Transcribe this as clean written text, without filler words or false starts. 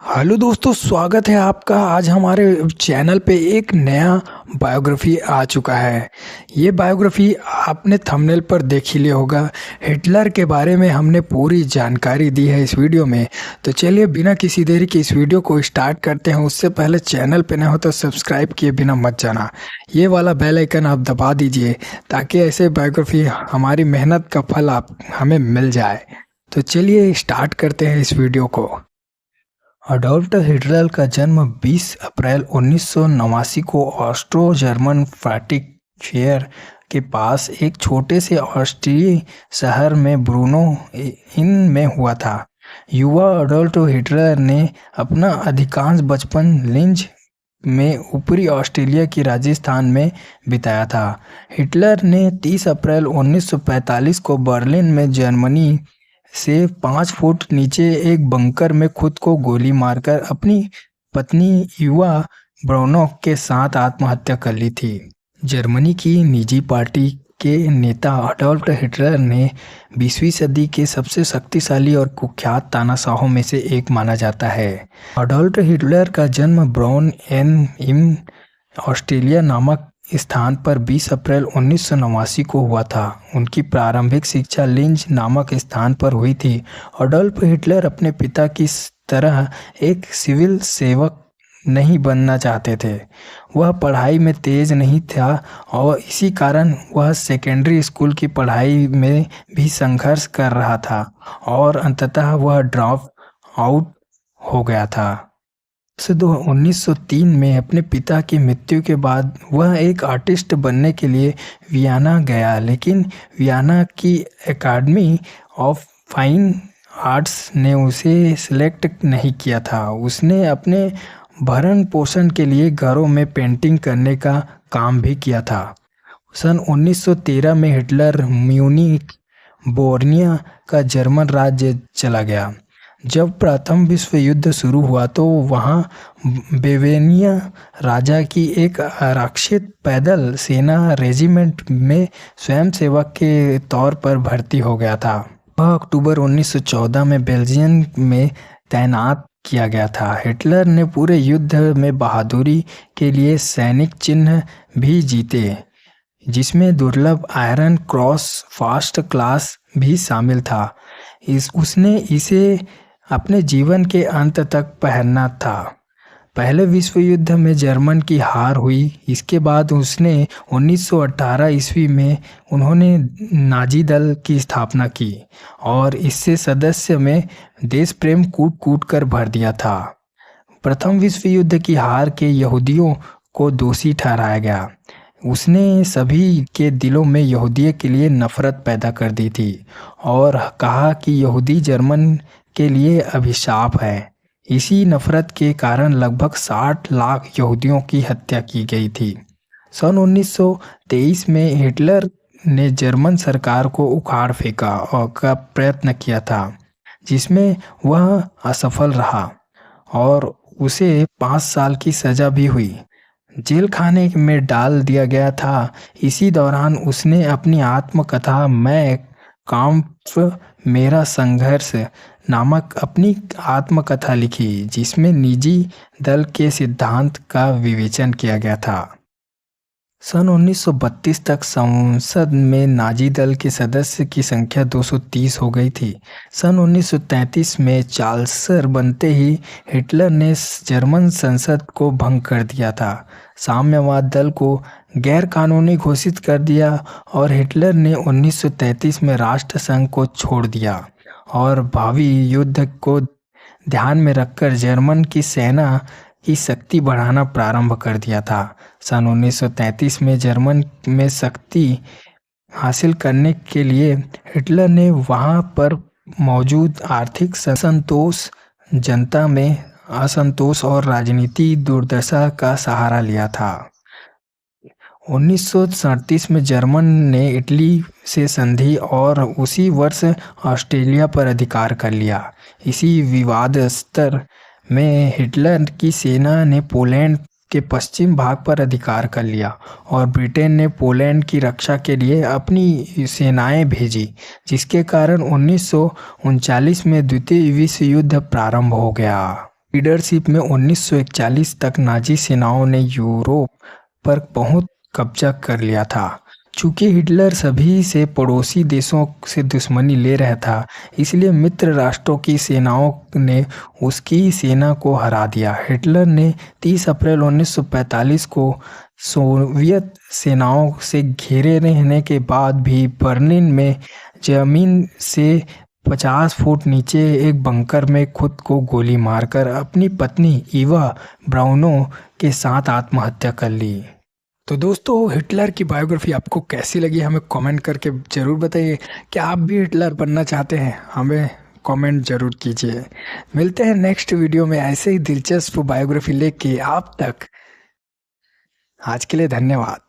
Hello दोस्तों, स्वागत है आपका। आज हमारे चैनल पे एक नया बायोग्राफी आ चुका है। ये बायोग्राफी आपने थंबनेल पर देख ही लिया होगा। हिटलर के बारे में हमने पूरी जानकारी दी है इस वीडियो में। तो चलिए बिना किसी देरी के इस वीडियो को स्टार्ट करते हैं। उससे पहले चैनल पे नए हो तो सब्सक्राइब किए बिना मत जाना। ये वाला बेल आइकन आप दबा दीजिए ताकि ऐसे बायोग्राफी हमारी मेहनत का फल आप हमें मिल जाए। तो चलिए स्टार्ट करते हैं इस वीडियो को। अडोल्फ हिटलर का जन्म 20 अप्रैल 1989 को ऑस्ट्रो जर्मन फ्रांकफर्ट के पास एक छोटे से ऑस्ट्रियाई शहर में ब्रूनो इन में हुआ था। युवा अडोल्फ हिटलर ने अपना अधिकांश बचपन लिंज में ऊपरी ऑस्ट्रेलिया की राजस्थान में बिताया था। हिटलर ने 30 अप्रैल 1945 को बर्लिन में जर्मनी से 5 फुट नीचे एक बंकर में खुद को गोली मारकर अपनी पत्नी युवा ब्राउनॉक के साथ आत्महत्या कर ली थी। जर्मनी की निजी पार्टी के नेता अडोल्फ हिटलर ने 20वीं सदी के सबसे शक्तिशाली और कुख्यात तानाशाहों में से एक माना जाता है। अडोल्फ हिटलर का जन्म ब्राउन एन इन ऑस्ट्रेलिया नामक स्थान पर 20 अप्रैल 1989 को हुआ था। उनकी प्रारंभिक शिक्षा लिंज नामक स्थान पर हुई थी। अडोल्फ हिटलर अपने पिता की तरह एक सिविल सेवक नहीं बनना चाहते थे। वह पढ़ाई में तेज नहीं था और इसी कारण वह सेकेंडरी स्कूल की पढ़ाई में भी संघर्ष कर रहा था और अंततः वह ड्रॉप आउट हो गया था। 1903 में अपने पिता की मृत्यु के बाद वह एक आर्टिस्ट बनने के लिए वियना गया, लेकिन वियना की एकेडमी ऑफ फाइन आर्ट्स ने उसे सिलेक्ट नहीं किया था। उसने अपने भरण पोषण के लिए घरों में पेंटिंग करने का काम भी किया था। सन 1913 में हिटलर म्यूनिख बोर्निया का जर्मन राज्य चला गया। जब प्रथम विश्व युद्ध शुरू हुआ तो वहाँ बेवेनिया राजा की एक आरक्षित पैदल सेना रेजिमेंट में स्वयंसेवक के तौर पर भर्ती हो गया था। वह अक्टूबर 1914 में बेल्जियम में तैनात किया गया था। हिटलर ने पूरे युद्ध में बहादुरी के लिए सैनिक चिन्ह भी जीते, जिसमें दुर्लभ आयरन क्रॉस फर्स्ट क्लास भी शामिल था। उसने इसे अपने जीवन के अंत तक पहनना था। पहले विश्व युद्ध में जर्मन की हार हुई। इसके बाद उसने 1918 ईस्वी में उन्होंने नाजी दल की स्थापना की और इससे सदस्य में देश प्रेम कूट कूट कर भर दिया था। प्रथम विश्व युद्ध की हार के यहूदियों को दोषी ठहराया गया। उसने सभी के दिलों में यहूदियत के लिए नफरत पैदा कर दी थी और कहा कि यहूदी जर्मन के लिए अभिशाप है। इसी नफरत के कारण लगभग 60 लाख यहूदियों की हत्या की गई थी। सन 1923 में हिटलर ने जर्मन सरकार को उखाड़ फेंका और का प्रयत्न किया था, जिसमें वह असफल रहा और उसे 5 साल की सजा भी हुई। जेल खाने में डाल दिया गया था। इसी दौरान उसने अपनी आत्मकथा मैं काम्फ मेरा संघर्ष नामक अपनी आत्मकथा लिखी, जिसमें निजी दल के सिद्धांत का विवेचन किया गया था। सन 1932 तक संसद में नाजी दल के सदस्य की संख्या 230 हो गई थी। सन 1933 में चांसलर बनते ही हिटलर ने जर्मन संसद को भंग कर दिया था, साम्यवाद दल को गैर कानूनी घोषित कर दिया और हिटलर ने 1933 में राष्ट्रसंघ को छोड़ दिया और भावी युद्ध को ध्यान में रखकर जर्मन की सेना की शक्ति बढ़ाना प्रारंभ कर दिया था। सन 1933 में जर्मन में शक्ति हासिल करने के लिए हिटलर ने वहां पर मौजूद आर्थिक असंतोष, जनता में असंतोष और राजनीति दुर्दशा का सहारा लिया था। 1937 में जर्मन ने इटली से संधि और उसी वर्ष ऑस्ट्रेलिया पर अधिकार कर लिया। इसी विवादास्पद में हिटलर की सेना ने पोलैंड के पश्चिम भाग पर अधिकार कर लिया और ब्रिटेन ने पोलैंड की रक्षा के लिए अपनी सेनाएं भेजी, जिसके कारण 1939 में द्वितीय विश्व युद्ध प्रारंभ हो गया। लीडरशिप में 1941 तक नाजी सेनाओं ने यूरोप पर बहुत कब्जा कर लिया था। चूंकि हिटलर सभी से पड़ोसी देशों से दुश्मनी ले रहा था, इसलिए मित्र राष्ट्रों की सेनाओं ने उसकी सेना को हरा दिया। हिटलर ने 30 अप्रैल 1945 को सोवियत सेनाओं से घिरे रहने के बाद भी बर्लिन में जमीन से 50 फुट नीचे एक बंकर में खुद को गोली मारकर अपनी पत्नी इवा ब्राउनो के साथ आत्महत्या कर ली। तो दोस्तों, हिटलर की बायोग्राफी आपको कैसी लगी हमें कमेंट करके ज़रूर बताइए। क्या आप भी हिटलर बनना चाहते हैं? हमें कमेंट ज़रूर कीजिए। मिलते हैं नेक्स्ट वीडियो में ऐसे ही दिलचस्प बायोग्राफी लेके आप तक। आज के लिए धन्यवाद।